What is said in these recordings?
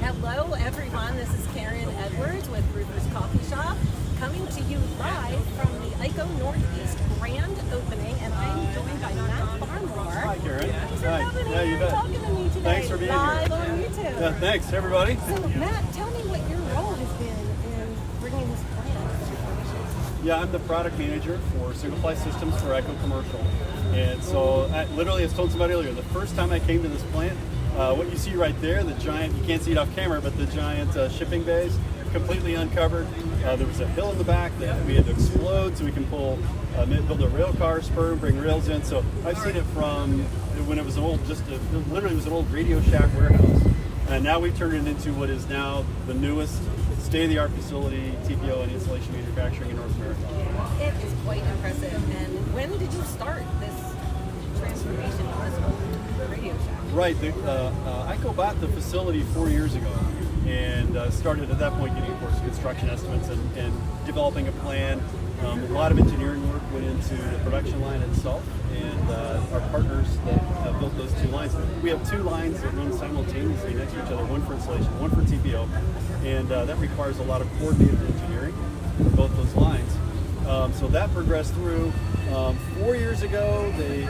Hello everyone, this is Karen Edwards with RoofersCoffeeShop, coming to you live from the IKO Northeast grand opening, and I'm joined by Matt Barmore. Hi Karen. Thanks for Hi. coming Yeah, in you bet. talking to me today. Thanks for being live here. on YouTube. Yeah, thanks everybody. So Matt, tell me what your role has been in bringing this brand. Yeah, I'm the product manager for single ply systems for IKO Commercial. And so I was told somebody earlier, the first time I came to this plant, what you see right there, the giant, you can't see it off camera, but the giant shipping bays, completely uncovered. There was a hill in the back that we had to explode so we can build a rail car spur, bring rails in. So I've seen it from when it was literally was an old Radio Shack warehouse. And now we've turned it into what is now the newest state-of-the-art facility, TPO and insulation manufacturing in North America. It is quite impressive. And when did you start this transformation of this old Radio Shack? Right. IKO bought the facility 4 years ago and started at that point getting, of course, construction estimates and developing a plan. A lot of engineering work went into the production line itself, and our partners that built those two lines. We have two lines that run simultaneously next to each other, one for insulation, one for TPO, and that requires a lot of coordinated engineering for both those lines. So that progressed through. 4 years ago, they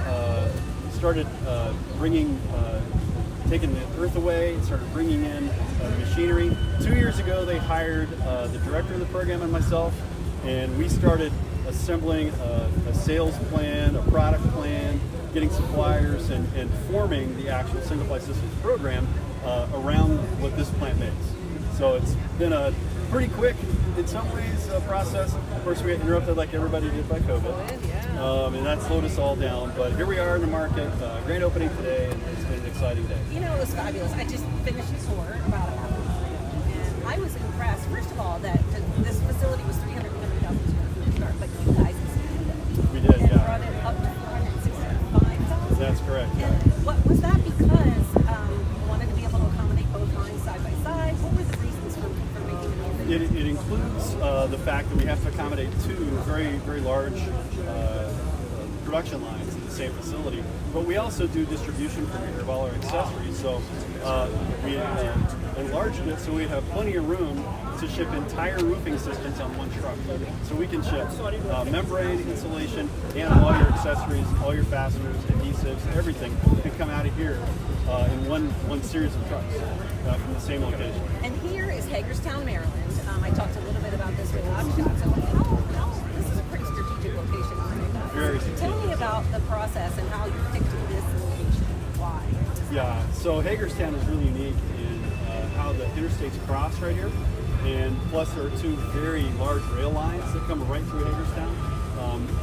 started taking the earth away and started bringing in machinery. 2 years ago, they hired the director of the program and myself, and we started assembling a sales plan, a product plan, getting suppliers, and forming the actual single ply systems program around what this plant makes. So it's been a pretty quick, in some ways, process. Of course, we got interrupted like everybody did by COVID, and that slowed us all down. But here we are in the market, great opening today, and it's been an exciting day. You know, it was fabulous. I just finished a tour about an hour ago, and I was impressed, first of all, that this facility was 350,000 square feet to start, but you guys expanded it. We did, and yeah. brought it up to 465,000. That's correct. Yeah. And what was that because you wanted to be able to accommodate both lines side by side? What were the reasons for making it? It includes the fact that we have to accommodate two very, very large production lines in the same facility, but we also do distribution from here of all our accessories. So we enlarged it so we have plenty of room to ship entire roofing systems on one truck. So we can ship membrane, insulation, and all your accessories, all your fasteners, adhesives, everything can come out of here in one series of trucks from the same location. And here is Hagerstown, Maryland. I talked a little bit about this with Hotshot. So this is a pretty strategic location for you guys. Very strategic. Tell me about the process and how you picked this location. Why? Yeah, so Hagerstown is really unique in how the interstates cross right here, and plus there are two very large rail lines that come right through Hagerstown.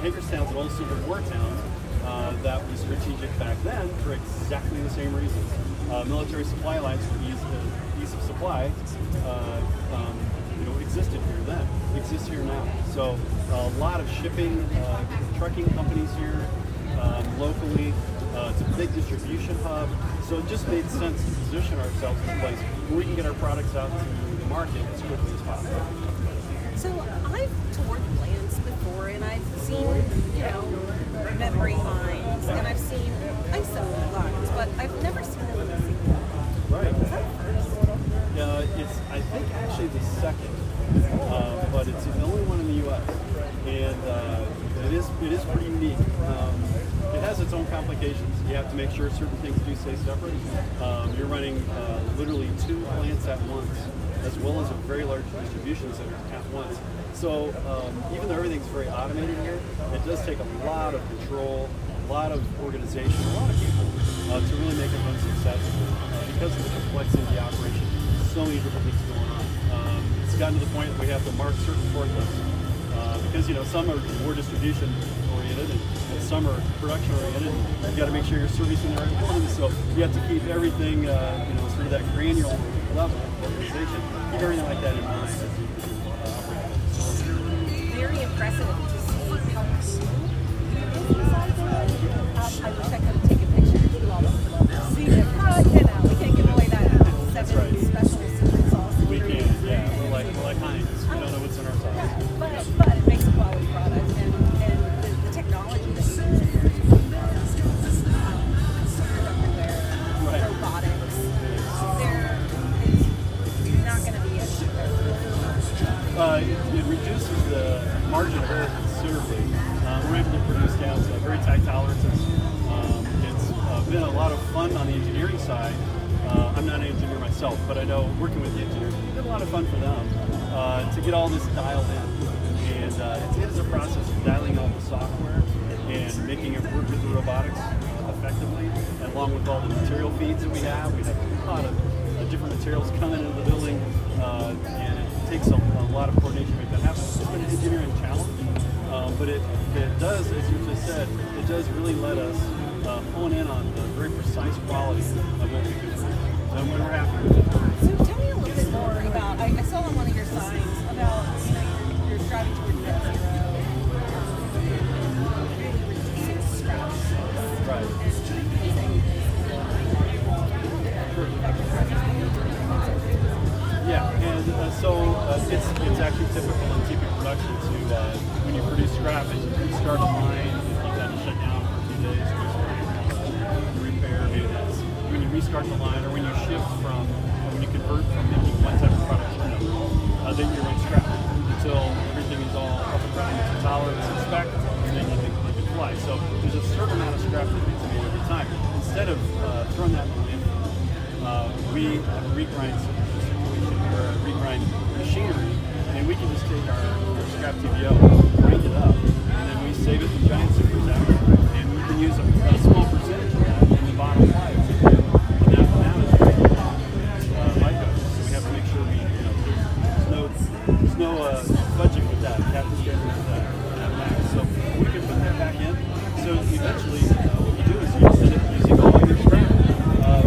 Hagerstown's an old Civil War town that was strategic back then for exactly the same reasons. Military supply lines for ease of supply existed here then, exists here now. So a lot of shipping, trucking companies here locally. It's a big distribution hub, so it just made sense to position ourselves in a place where we can get our products out to the market as quickly as possible. So I've toured plants before, and I've seen, membrane lines, and I've seen ISO lines, but I've never seen them in the field. Right. Is that first? It's, I think, actually the second, but it's the only one in the U.S. And it is pretty unique. It has its own complications. You have to make sure certain things do stay separate. You're running literally two plants at once, as well as a very large distribution center at once. So even though everything's very automated here, it does take a lot of control, a lot of organization, a lot of people to really make it run successfully because of the complexity of the operation. So many different things going on. It's gotten to the point that we have to mark certain forklifts because some are more distribution oriented and some are production oriented. You've got to make sure you're servicing the right ones, so you have to keep everything sort of that granular level of organization. Keep everything like that in mind as you operate the facility. Very impressive to see how cool inside there. I wish I could take a picture of you all to see it. We can't give away that 7 special secret sauce. We can, yeah. We're like Heinz. We don't know what's in our sauce. Yeah, but it makes a quality product, and the technology that you use here is everywhere. Robotics. There is myself, but I know working with the engineers, it's been a lot of fun for them to get all this dialed in. And it is a process of dialing out the software and making it work with the robotics effectively, and along with all the material feeds that we have. We have a lot of different materials coming into the building, and it takes a lot of coordination to make that happen. It's been an engineering challenge, but it does, as you just said, it does really let us hone in on the very precise quality of what we do. And we're happy with it. So tell me a little bit more about, I saw on one of your signs about, you're striving towards net zero, really reducing scrap. Right. Yeah, and it's actually typical in TP production to when you produce scrap, is you start a line, you kind of shut down for a few days, you repair, maintenance. When you restart the line, or when you shift from, when you convert from making one type of product to another, then you run scrap until everything is all up and running to tolerance and spec, and then you can fly. So there's a certain amount of scrap that needs to be made every time. Instead of throwing that in the landfill, we have a regrind situation, or a regrind machinery, and we can just take our scrap TBO, grind it up, and then we save it in giant super stacks, and we can use a small percentage of that in the bottom line. And that is IKO. So we have to make sure there's no budget with that, capital spending with that max. So we can put that back in. So eventually, what you do is you send it using all your scrap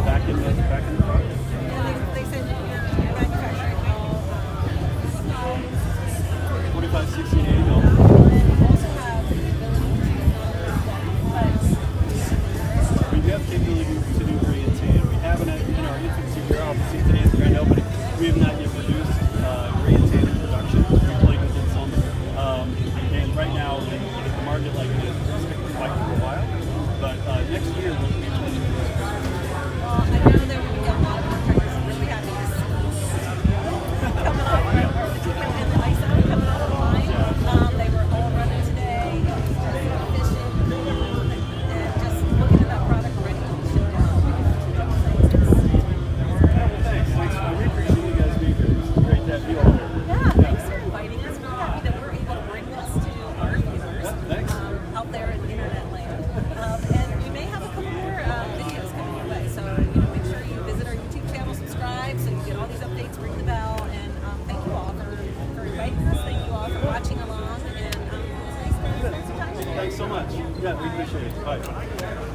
back in the product. And they said you're manufacturing all 45, 60, 80 mil. also have the ability We do have the capability to do gray and tan. We have in our infancy, we're obviously today's grand opening. We have not yet produced gray and tan in production. We played with it some. And right now, with the market like it is, we're going to fight for a while. But next year, we'll be trying to do this. I know there will be a lot of contractors really happy to see coming off the and the ISO coming off the line. They were all running today, efficient, and just looking at that product ready to ship down. Thanks. We appreciate you guys being here. It's great to have you all here. Yeah, thanks for inviting us. We're happy that we're able to bring this to our viewers out there in internet land. And we may have a couple more videos coming your way. So make sure you visit our YouTube channel, subscribe, so you get all these updates, ring the bell. And thank you all for inviting us. Thank you all for watching along. And it was nice to spend some time today. Thanks so much. Yeah, we appreciate it. Bye.